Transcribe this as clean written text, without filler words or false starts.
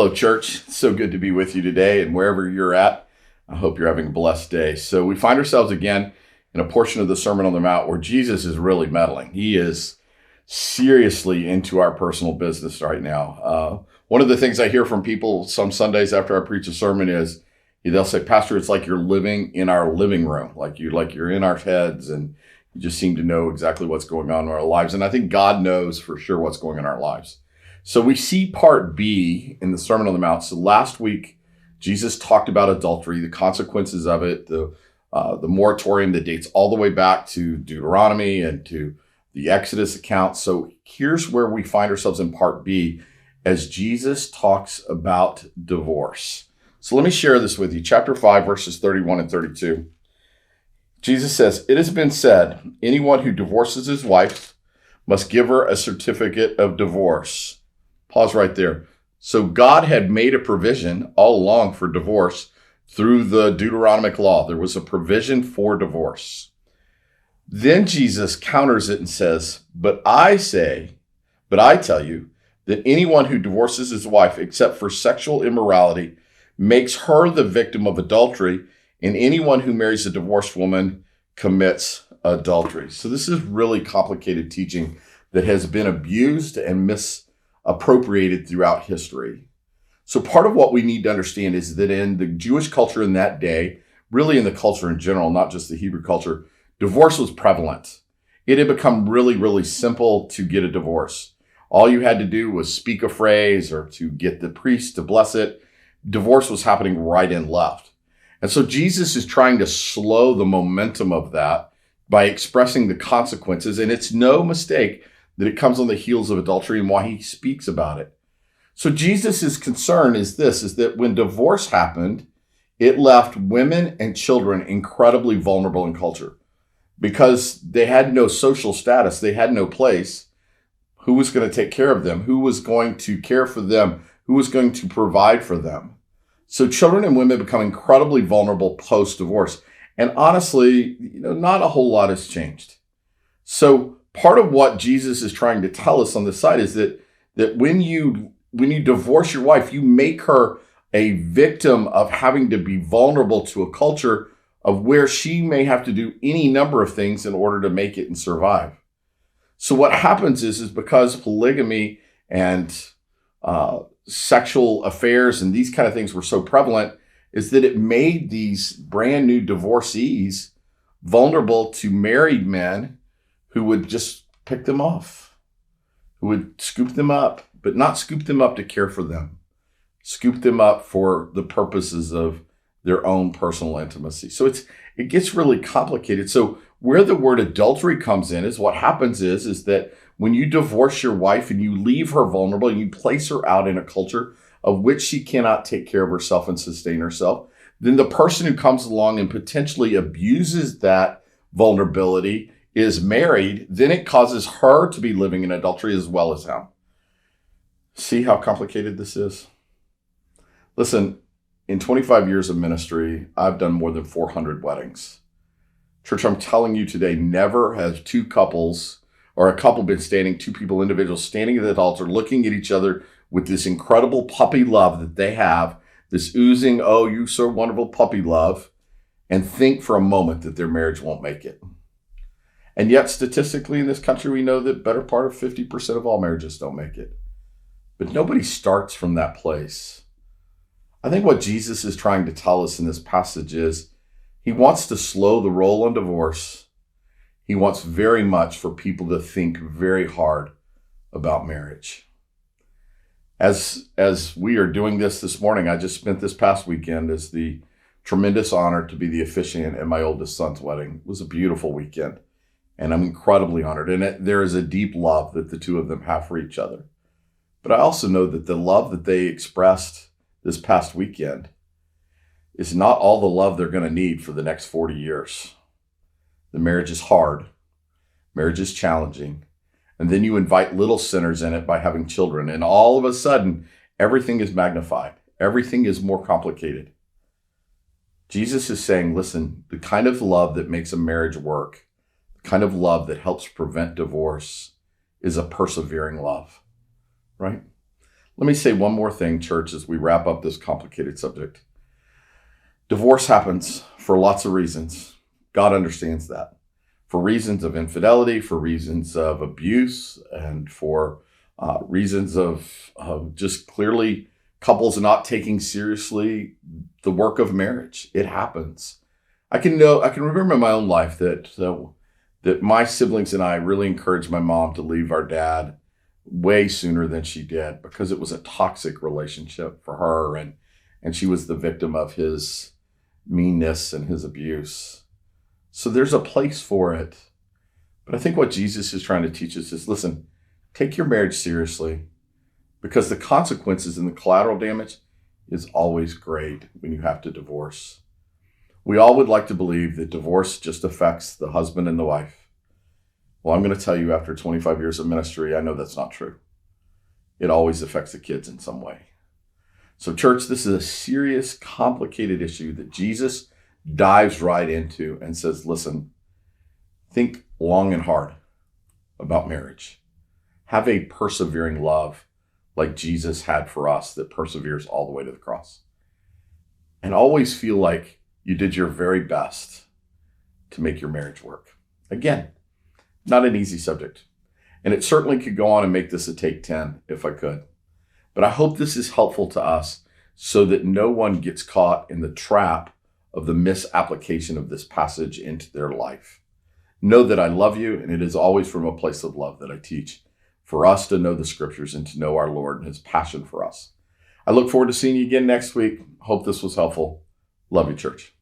Hello, church. It's so good to be with you today, and wherever you're at, I hope you're having a blessed day. So we find ourselves again in a portion of the Sermon on the Mount where Jesus is really meddling. He is seriously into our personal business right now. One of the things I hear from people some Sundays after I preach a sermon is they'll say, "Pastor, it's like you're living in our living room, like you're in our heads, and you just seem to know exactly what's going on in our lives." And I think God knows for sure what's going on in our lives. So we see part B in the Sermon on the Mount. So last week, Jesus talked about adultery, the consequences of it, the moratorium that dates all the way back to Deuteronomy and to the Exodus account. So here's where we find ourselves in part B as Jesus talks about divorce. So let me share this with you. Chapter 5, verses 31 and 32. Jesus says, "It has been said, anyone who divorces his wife must give her a certificate of divorce." Pause right there. So God had made a provision all along for divorce through the Deuteronomic law. There was a provision for divorce. Then Jesus counters it and says, but I tell you that anyone who divorces his wife except for sexual immorality makes her the victim of adultery, and anyone who marries a divorced woman commits adultery." So this is really complicated teaching that has been abused and misappropriated throughout history. So part of what we need to understand is that in the Jewish culture in that day, really in the culture in general, not just the Hebrew culture, divorce was prevalent. It had become really, really simple to get a divorce. All you had to do was speak a phrase or to get the priest to bless it. Divorce was happening right and left. And so Jesus is trying to slow the momentum of that by expressing the consequences. And it's no mistake that it comes on the heels of adultery and why he speaks about it. So Jesus' concern is that when divorce happened, it left women and children incredibly vulnerable in culture because they had no social status. They had no place. Who was going to take care of them? Who was going to care for them? Who was going to provide for them? So children and women become incredibly vulnerable post-divorce. And honestly, not a whole lot has changed. So part of what Jesus is trying to tell us on this side is that when you divorce your wife, you make her a victim of having to be vulnerable to a culture of where she may have to do any number of things in order to make it and survive. So what happens is because polygamy and sexual affairs and these kind of things were so prevalent, is that it made these brand new divorcees vulnerable to married men who would just pick them off, who would scoop them up, but not scoop them up to care for them, scoop them up for the purposes of their own personal intimacy. So it gets really complicated. So where the word adultery comes in is what happens is that when you divorce your wife and you leave her vulnerable and you place her out in a culture of which she cannot take care of herself and sustain herself, then the person who comes along and potentially abuses that vulnerability is married, then it causes her to be living in adultery as well as him. See how complicated this is? Listen, in 25 years of ministry, I've done more than 400 weddings. Church, I'm telling you today, never has two couples or a couple been standing, two people, individuals standing at the altar, looking at each other with this incredible puppy love that they have, this oozing, "Oh, you so wonderful puppy love," and think for a moment that their marriage won't make it. And yet, statistically in this country, we know that better part of 50% of all marriages don't make it. But nobody starts from that place. I think what Jesus is trying to tell us in this passage is he wants to slow the roll on divorce. He wants very much for people to think very hard about marriage. As we are doing this morning, I just spent this past weekend as the tremendous honor to be the officiant at my oldest son's wedding. It was a beautiful weekend, and I'm incredibly honored. And there is a deep love that the two of them have for each other. But I also know that the love that they expressed this past weekend is not all the love they're going to need for the next 40 years. The marriage is hard. Marriage is challenging. And then you invite little sinners in it by having children. And all of a sudden, everything is magnified. Everything is more complicated. Jesus is saying, listen, the kind of love that makes a marriage work, the kind of love that helps prevent divorce is a persevering love, right? Let me say one more thing, church, as we wrap up this complicated subject. Divorce happens for lots of reasons. God understands that. For reasons of infidelity, for reasons of abuse, and for reasons of just clearly couples not taking seriously the work of marriage. It happens. I can remember in my own life that my siblings and I really encouraged my mom to leave our dad way sooner than she did because it was a toxic relationship for her, and she was the victim of his meanness and his abuse. So there's a place for it. But I think what Jesus is trying to teach us is, listen, take your marriage seriously, because the consequences and the collateral damage is always great when you have to divorce. We all would like to believe that divorce just affects the husband and the wife. Well, I'm going to tell you, after 25 years of ministry, I know that's not true. It always affects the kids in some way. So, church, this is a serious, complicated issue that Jesus dives right into and says, listen, think long and hard about marriage. Have a persevering love like Jesus had for us that perseveres all the way to the cross. And always feel like you did your very best to make your marriage work. Again, not an easy subject. And it certainly could go on and make this a take 10 if I could. But I hope this is helpful to us so that no one gets caught in the trap of the misapplication of this passage into their life. Know that I love you, and it is always from a place of love that I teach, for us to know the scriptures and to know our Lord and his passion for us. I look forward to seeing you again next week. Hope this was helpful. Love you, church.